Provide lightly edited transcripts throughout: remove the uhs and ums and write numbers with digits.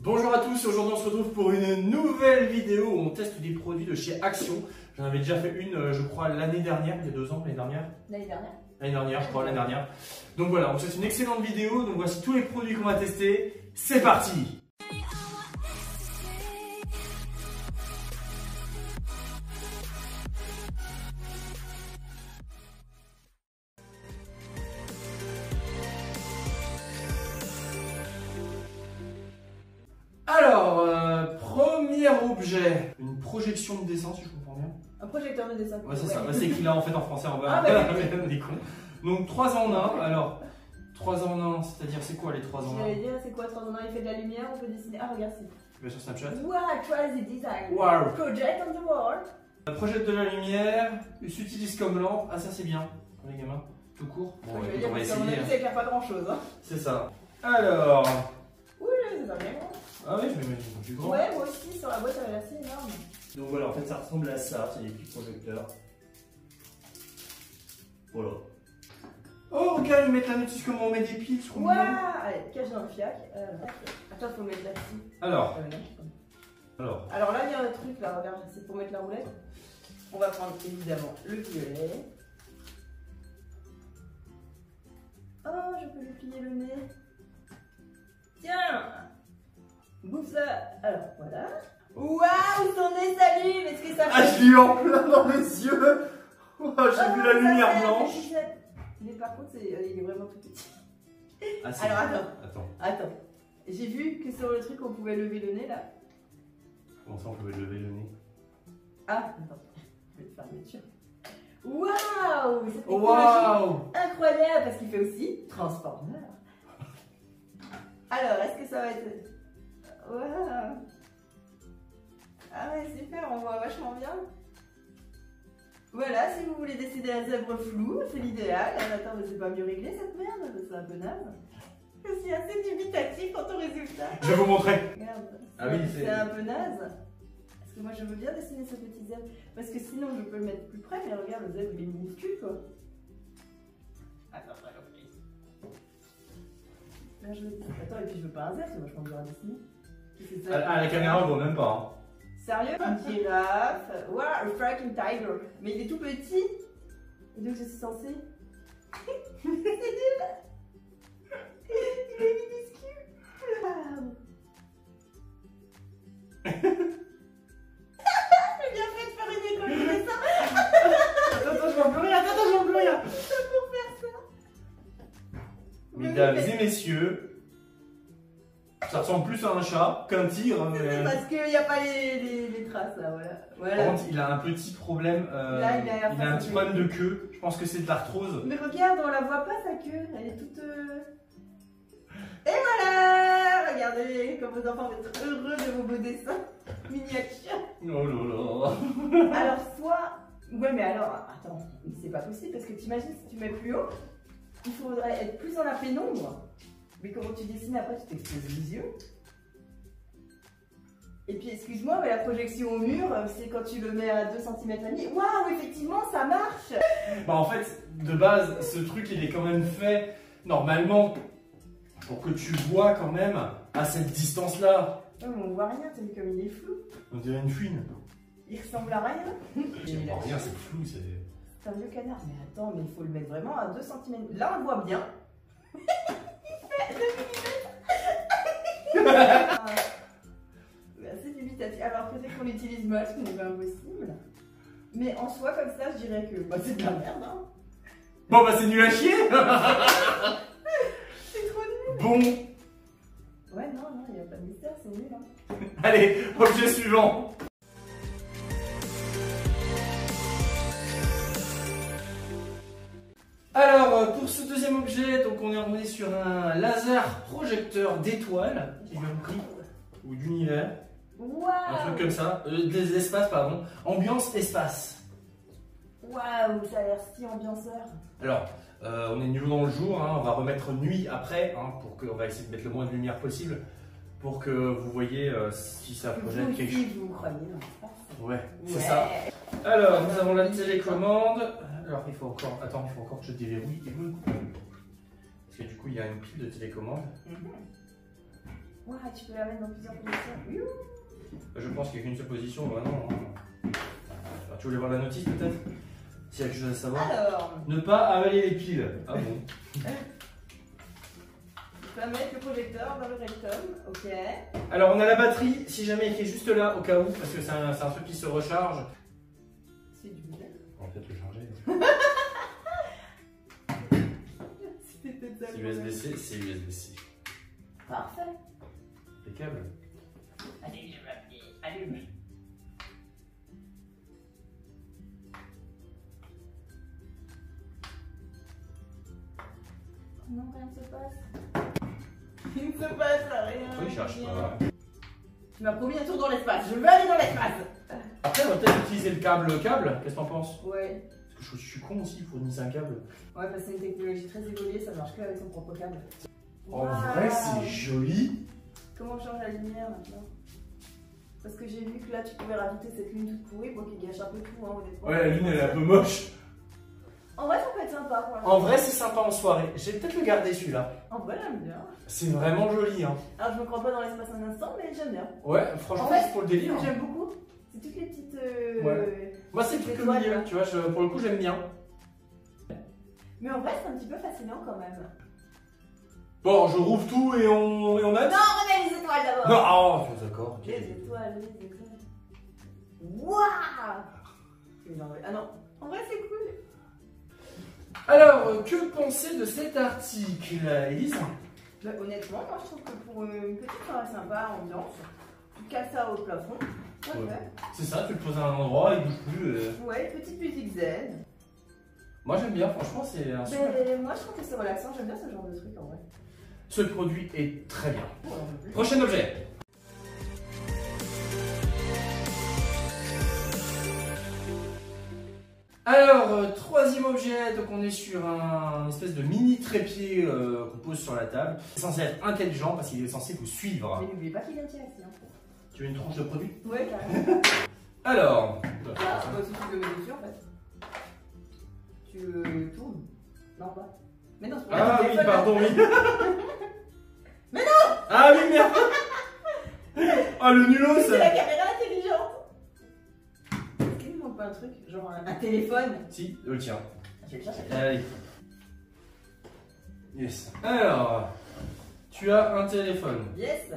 Bonjour à tous, aujourd'hui on se retrouve pour une nouvelle vidéo où on teste des produits de chez Action. J'en avais déjà fait une, je crois, l'année dernière, il y a 2 ans, l'année dernière. L'année dernière, je crois, l'année dernière. Donc voilà, donc c'est une excellente vidéo, donc voici tous les produits qu'on va tester. C'est parti! Alors, premier objet, une projection de dessin si je comprends bien. Un projecteur de dessin. Ouais, c'est ça, c'est qu'il a en fait en français en bas. Ah, bah, on est con. Donc 3 en 1, alors 3 en 1, c'est-à-dire c'est quoi les 3 en 1? J'allais dire, c'est quoi 3 en 1? Il fait de la lumière, on peut dessiner. Ah, regarde, c'est. Tu vas sur Snapchat? Wow, try the design. Wow. Project on the wall. Projette de la lumière, il s'utilise comme lampe. Ah, ça c'est bien pour les gamins, tout court. Bon, Je écoute, veux dire, on va parce qu'à mon essayer. avis, ça éclaire pas grand chose. Hein. C'est ça. Alors. Ouh, c'est pas bien. Ah oui, je vais mettre un peu plus grand. Ouais, moi aussi, sur la boîte, elle a l'air assez énorme. Donc voilà, en fait, ça ressemble à ça. C'est des petits projecteurs. Voilà. Oh, regarde, ils mettent la notice comment on met des piles sur le Waouh. mur. Allez, cache dans le fiac. Attends, faut le mettre là-dessus. Alors. Non. Alors là, il y a un truc là, regarde, c'est pour mettre la roulette. On va prendre évidemment le violet. Oh, je peux lui plier le nez. Tiens, bouffe ça. Alors voilà. Waouh, son nez s'allume. Est-ce que ça fait... Ah, je l'ai eu en plein dans mes yeux. Oh, j'ai vu la lumière blanche. Mais par contre, il est vraiment tout petit. Ah, alors Attends. attends. J'ai vu que sur le truc, on pouvait lever le nez là. Comment ça, on pouvait lever le nez? Ah, attends. Je vais te faire lecture. Waouh! Cette technologie Waouh! incroyable parce qu'il fait aussi Transformer. Alors, est-ce que ça va être... Waouh! Ah ouais, super, on voit vachement bien. Voilà, si vous voulez décider un zèbre flou, c'est l'idéal. Ah, attends, mais c'est pas mieux réglé cette merde, c'est un peu naze. Je suis assez dubitatif quant au résultat. Je vais vous montrer. Regarde, Ah oui, c'est un peu naze. Parce que moi je veux bien dessiner ce petit zèbre. Parce que sinon je peux le mettre plus près, mais regarde, le zèbre il est minuscule quoi. Attends, là, attends, et puis je veux pas un zèbre, c'est vachement dur à dessiner. Ah, la caméra, on voit même pas. Hein. Sérieux? Une girafe. Wow, a fracking tiger. Mais il est tout petit. Et donc je suis censée. C'est nul. Il est minuscule. Wow. J'ai bien fait de faire une école de dessin. Attends, je vois plus rien. Attends, je vois plus rien. Pour faire ça. Mesdames et messieurs, ça ressemble plus à un chat qu'un tigre. Mais... Parce qu'il n'y a pas les traces là, voilà. Par contre, il a un petit problème. Là, il a un petit problème de queue. Je pense que c'est de l'arthrose. Mais regarde, on la voit pas sa queue. Elle est toute. Et voilà! Regardez comme vos enfants vont être heureux de vos beaux dessins miniatures. Oh là là. Alors, soit. Ouais, mais alors, attends, c'est pas possible parce que t'imagines si tu mets plus haut, il faudrait être plus dans la pénombre. Mais comment tu dessines après, tu t'exposes les yeux. Et puis, excuse-moi, mais la projection au mur, c'est quand tu le mets à 2 cm et demi. Waouh, effectivement, ça marche! Bah, en fait, de base, ce truc, il est quand même fait normalement pour que tu vois quand même à cette distance-là. Ouais, mais on voit rien, t'as vu comme il est flou. On dirait une fouine. Il ressemble à rien. Je vois rien, c'est flou, c'est... C'est un vieux canard. Mais attends, mais il faut le mettre vraiment à 2 cm. Là, on le voit bien. Il fait 2 mm. C'est dubitatif. Alors, peut-être qu'on l'utilise mal, ce qui n'est pas impossible. Mais en soi, comme ça, je dirais que bah, c'est de la merde. Hein. Bon, bah, c'est nul à chier. C'est trop nul. Bon. Ouais, non, il n'y a pas de mystère, c'est nul. Hein. Allez, objet suivant. Alors, pour ce deuxième objet, donc on est revenu sur un laser projecteur d'étoiles, si j'ai bien compris, ou d'univers, Waouh! un truc comme ça, des espaces, pardon, ambiance espace. Waouh, ça a l'air si ambianceur. Alors, on est niveau dans le jour, hein, on va remettre nuit après, hein, pour que, on va essayer de mettre le moins de lumière possible, pour que vous voyez si ça projette quelque chose. Vous croyez dans l'espace? Ouais, c'est ça. Alors, nous avons la télécommande. Alors, il faut encore, attends, il faut encore que je déverrouille. Parce que du coup, il y a une pile de télécommande. Ouais, tu peux la mettre dans plusieurs positions. Je pense qu'il n'y a qu'une seule position, vraiment. Alors, tu voulais voir la notice peut-être? S'il y a quelque chose à savoir. Alors. Ne pas avaler les piles. Ah bon. Tu vas mettre le projecteur dans le rectum, ok. Alors on a la batterie, si jamais qui est juste là au cas où, parce que c'est un truc qui se recharge. C'est du bien. On va peut-être le charger. C'est USB-C, c'est USB-C. Parfait. Impeccable. Allez, je vais allume. Non, rien ne se passe. Il ne se passe rien. Oui, je cherche pas. Tu m'as promis un tour dans l'espace. Je veux aller dans l'espace. Après, on va peut-être utiliser le câble. Qu'est-ce que t'en penses? Ouais. Parce que je suis con aussi, il faut fournir un câble. Ouais, parce que c'est une technologie très évoluée, ça marche que avec son propre câble. En vrai, c'est joli. Comment on change la lumière maintenant? Parce que j'ai vu que là, tu pouvais rajouter cette lune toute pourrie pour qu'il gâche un peu tout, hein, honnêtement. Ouais, la lune, elle est un peu moche. En vrai, ça peut être sympa. Pour en vrai, c'est sympa en soirée. Je vais peut-être le garder celui-là. En vrai, j'aime bien. C'est vraiment joli, hein. Alors, je me crois pas dans l'espace un instant, mais j'aime bien. Ouais, franchement, en fait, c'est pour le délire. Ce que j'aime beaucoup, c'est toutes les petites. Ouais. Moi, c'est le truc au milieu, tu vois, pour le coup, j'aime bien. Mais en vrai, c'est un petit peu fascinant quand même. Bon, je rouvre tout et on a. Non, remets les étoiles d'abord. Non, oh, d'accord. Les étoiles, les étoiles. Waouh! Ah non, en vrai, c'est cool. Alors, que penser de cet article, Elise? Bah, honnêtement, moi je trouve que pour une petite soirée sympa, ambiance, tu cales ça au plafond. Ouais. C'est ça, tu le poses à un endroit, il bouge plus. Ouais, petite musique zen. Moi j'aime bien, franchement, c'est un super. Moi je trouve que c'est relaxant, j'aime bien ce genre de truc en vrai. Ce produit est très bien. Prochain objet. Alors, troisième objet, donc on est sur un espèce de mini trépied qu'on pose sur la table. C'est censé être intelligent parce qu'il est censé vous suivre. Mais n'oubliez pas qu'il vient tirer sinon. Tu veux une tranche de produit? Ouais, carrément. Alors. Ah, bah, si tu le mets dessus en fait. Tu le tournes. Non, pas. Mais non, c'est pour Ah oui, pardon, oui. Mais non! Ah oui, merde. Ah, le nulos. C'est la caméra intelligente. Est-ce qu'il ne manque pas un truc? Genre un téléphone? Si, le tien. Je vais le chercher. Allez. Yes. Alors, tu as un téléphone. Yes.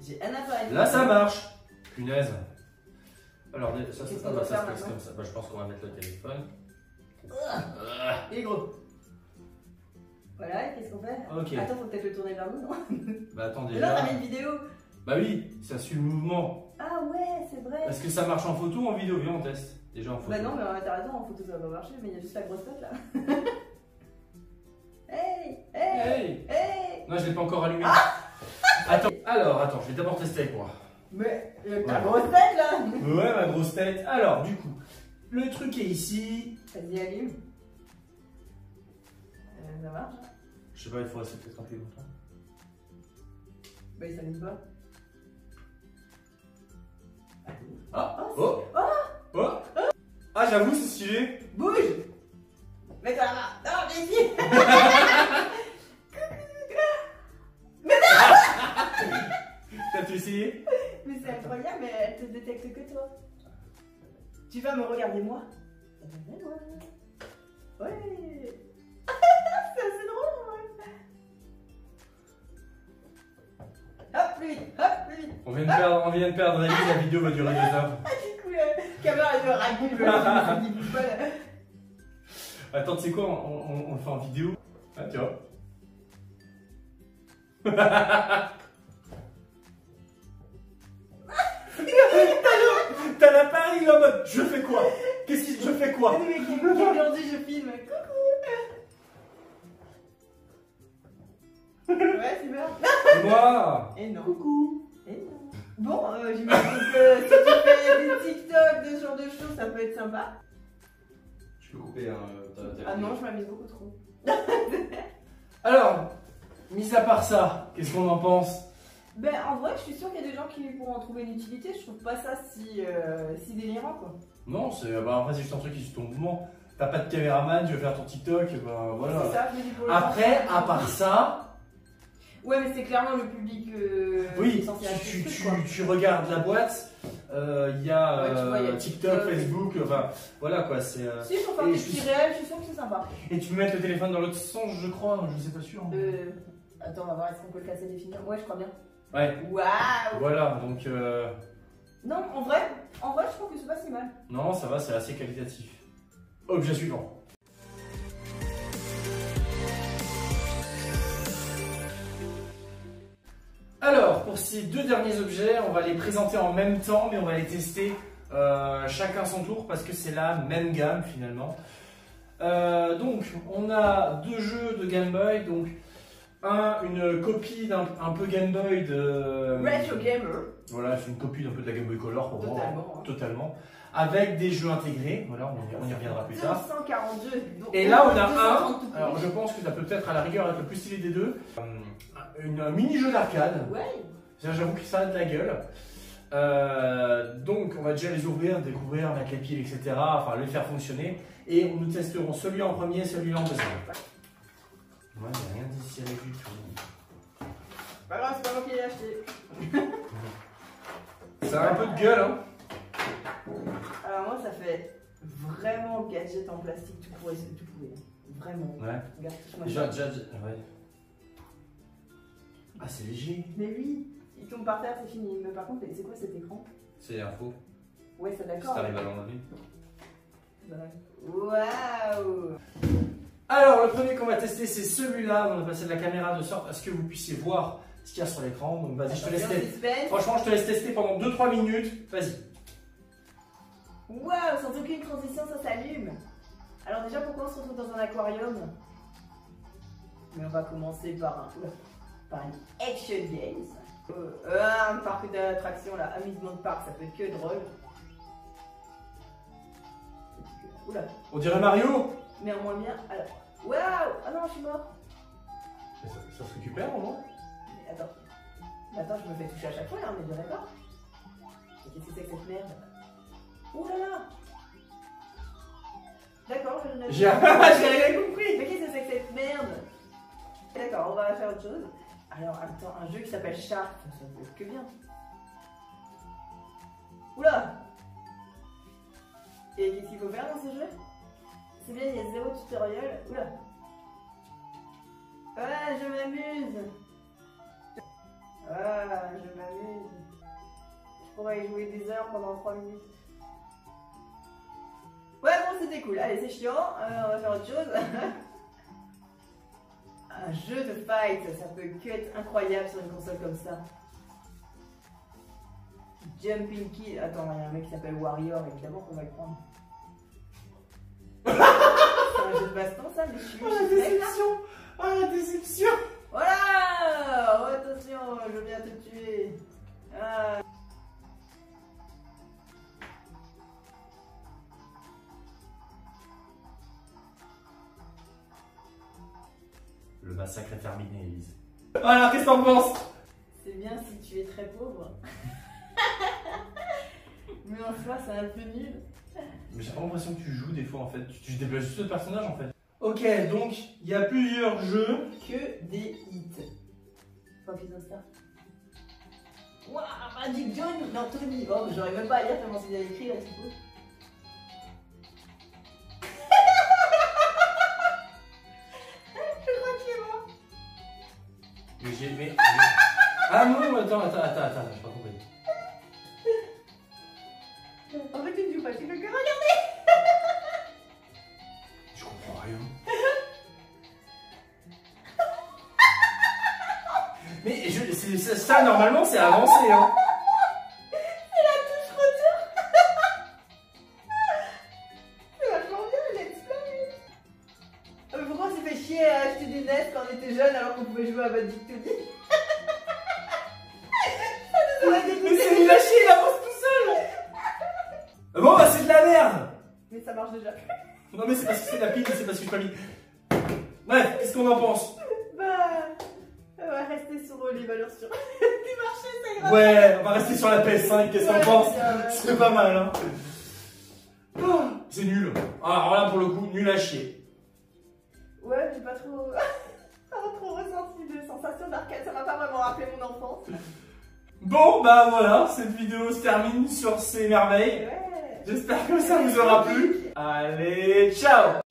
J'ai un appareil. Là, ça marche. Punaise. Alors, ça se Qu'est-ce passe qu'on va faire comme maintenant ça. Bah, je pense qu'on va mettre le téléphone. Il est gros. Voilà, qu'est-ce qu'on fait? Ok. Attends, faut peut-être le tourner vers nous, non? Bah, attends, Mais là, déjà. on a mis une vidéo. Bah oui, ça suit le mouvement. Ah ouais, c'est vrai. Est-ce que ça marche en photo ou en vidéo? Viens, on teste. Déjà en photo. Bah non, mais t'as raison, en photo ça va pas marcher, mais il y a juste la grosse tête là. Hey! Hey! Hey! Non, je l'ai pas encore allumé. Ah attends, attends, je vais d'abord tester avec moi. Mais ta grosse tête là! Ouais, ma grosse tête. Alors, du coup, le truc est ici. Vas-y, allume. Ça marche? Je sais pas, il faut rester peut-être un peu longtemps. Bah, il s'allume pas. Ah! Oh! Oh! Ah, j'avoue, c'est stylé. Bouge! Mets-toi là-bas! Non, viens ici! T'as tout essayé? Mais c'est incroyable, mais elle te détecte que toi. Tu vas me regarder moi? Ouais! C'est assez drôle, ouais! Hop, plus vite! Hop, plus vite! On vient de perdre la vidéo va durer 2 heures. Ah, du coup, la caméra elle me raconte, je me dis pas là. Attends, tu sais quoi, on le fait en vidéo. Ah, tu vois. T'as l'appareil en mode je fais quoi? Qu'est-ce que je fais quoi? Mais aujourd'hui je filme. Coucou. Ouais, super. Et moi? Et non. Coucou. Et non. Bon, j'imagine que si tu fais des TikTok, de ce genre de choses, ça peut être sympa. Je peux couper Ah non, je m'amuse beaucoup trop. Alors, mis à part ça, qu'est-ce qu'on en pense? Ben, en vrai, je suis sûre qu'il y a des gens qui pourront en trouver une utilité. Je trouve pas ça si délirant, quoi. Non, après, c'est juste un truc qui suit ton mouvement. T'as pas de caméraman, tu veux faire ton TikTok, ben voilà. C'est ça, je me dis pour le après, à part ça. Ouais, mais c'est clairement le public oui, censé acheter tu regardes la boîte, il y a, ouais, y a TikTok, Facebook, enfin voilà quoi. C'est. Si, pour faire des petits réels, je suis sûre que c'est sympa. Et tu peux mettre le téléphone dans l'autre sens, je crois, je sais pas sûr. Attends, on va voir, est-ce qu'on peut le casser et définir? Ouais, je crois bien. Ouais. Waouh! Voilà, donc. Non, en vrai, je trouve que c'est pas si mal. Non, ça va, c'est assez qualitatif. Objet suivant. Alors, pour ces deux derniers objets, on va les présenter en même temps, mais on va les tester chacun son tour parce que c'est la même gamme finalement. Donc, on a deux jeux de Game Boy. Donc, une copie d'un peu Game Boy de. Retro Gamer. Voilà, c'est une copie d'un peu de la Game Boy Color pour moi. Totalement. Totalement. Avec des jeux intégrés. Voilà, on y reviendra plus tard. 242. Et là, on a un. Alors, je pense que ça peut peut-être à la rigueur être le plus stylé des deux. Un mini-jeu d'arcade. Ouais. J'avoue qu'il ça a de la gueule. Donc, on va déjà les ouvrir, découvrir, mettre les piles, etc. Enfin, les faire fonctionner. Et nous testerons celui-là en premier, celui-là en deuxième. Moi, il n'y a rien désiré du tout. Pas grave, c'est pas moi qui l'ai acheté. Ça a un peu de gueule, hein. Alors, moi, ça fait vraiment gadget en plastique, tout pourri, c'est tout pourri. Vraiment. Ouais. Regarde, touche-moi Déjà, ça. ouais. Ah, c'est léger. Mais oui, il tombe par terre, c'est fini. Mais par contre, c'est quoi cet écran? C'est info. Ouais, c'est d'accord. Si t'arrives à l'enlever. Waouh! Alors, le premier qu'on va tester, c'est celui-là. On va passer de la caméra de sorte à ce que vous puissiez voir ce qu'il y a sur l'écran. Donc, vas-y, je te laisse tester. Franchement, je te laisse tester pendant 2-3 minutes. Vas-y. Waouh, sans aucune transition, ça s'allume. Alors déjà, pourquoi on se retrouve dans un aquarium? Mais on va commencer par un action games. Un parc d'attractions, là, amusement park, ça peut être que drôle. Oula. On dirait Mario. Mais en moins bien. Alors, waouh! Ah non, je suis mort. Ça se récupère au moins? Mais attends, je me fais toucher à chaque fois, hein, mais je dirais pas. Qu'est-ce que c'est que cette merde? Ouh là là! D'accord, j'ai rien compris. Mais qu'est-ce que c'est que cette merde? D'accord, on va faire autre chose. Alors, attends, un jeu qui s'appelle Shark, ça peut être que bien. Oula! Et qu'est-ce qu'il faut faire dans ce jeu? C'est bien, il y a 0 tutoriel. Oula! Ah, je m'amuse! Ah, je m'amuse. Je pourrais y jouer des heures pendant 3 minutes. Ouais, bon, c'était cool. Allez, c'est chiant. On va faire autre chose. Un jeu de fight, ça peut que être incroyable sur une console comme ça. Jumping Kill. Attends, il y a un mec qui s'appelle Warrior, évidemment qu'on va le prendre. C'est un jeu de baston, ça, mais je suis. Oh, la déception! Oh, la déception! Voilà! Oh, attention, je viens te tuer. Ah. Le massacre est terminé, Elise. Alors, qu'est-ce que t'en penses? C'est bien si tu es très pauvre. Mais en soi, c'est un peu nul. Mais j'ai pas l'impression que tu joues des fois en fait. Tu déplaces juste le personnage en fait. Ok, donc il y a plusieurs jeux. Que des hits. Poppy's Star. Waouh, Magic John! Non, Tony. Oh, j'arrive même pas à lire tellement c'est bien écrit là, c'est beau. Mais... Ah non, attends, j'ai pas compris. En fait, tu ne joues pas, tu fais que regarder. Je comprends rien. Mais ça, normalement, c'est avancé, hein. C'est la touche retour. C'est vachement bien, le let's play. Mais pourquoi on s'est fait chier à acheter des NES quand on était jeune alors qu'on pouvait jouer à Magic Tony? Mais c'est nul à chier, il avance tout seul. Bon, bah c'est de la merde. Mais ça marche déjà. Non mais c'est parce que c'est de la pile, c'est parce que je pas mis. Bref, qu'est-ce qu'on en pense? Bah, on va rester sur les valeurs sûres du marché, c'est grave. Ouais, on va rester sur la PS5, qu'est-ce qu'on pense? C'est pas mal, hein. Oh, c'est nul. Alors là, pour le coup, nul à chier. Ouais, j'ai pas trop... pas trop ressenti de sensations d'arcade, ça m'a pas vraiment rappelé mon enfance. Bon, bah voilà, cette vidéo se termine sur ces merveilles. Ouais. J'espère que ça vous aura plu. Allez, ciao!